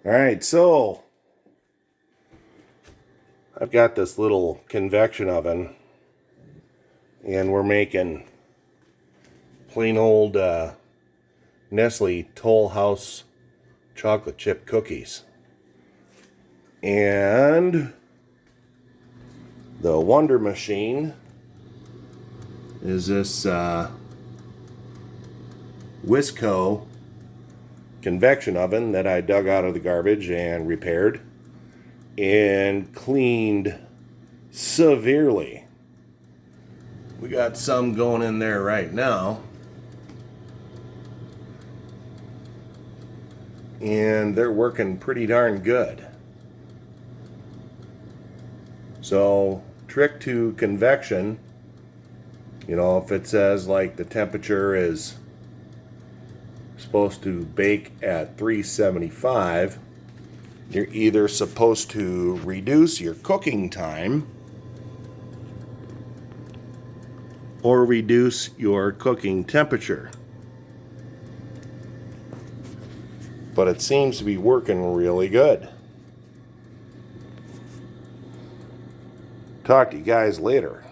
Alright, so I've got this little convection oven, and we're making plain old Nestle Toll House chocolate chip cookies. And the Wonder Machine is this Wisco convection oven that I dug out of the garbage and repaired and cleaned severely. We got some going in there right now, and they're working pretty darn good. So, trick to convection, you know, if it says like the temperature is supposed to bake at 375, you're either supposed to reduce your cooking time or reduce your cooking temperature. But it seems to be working really good. Talk to you guys later.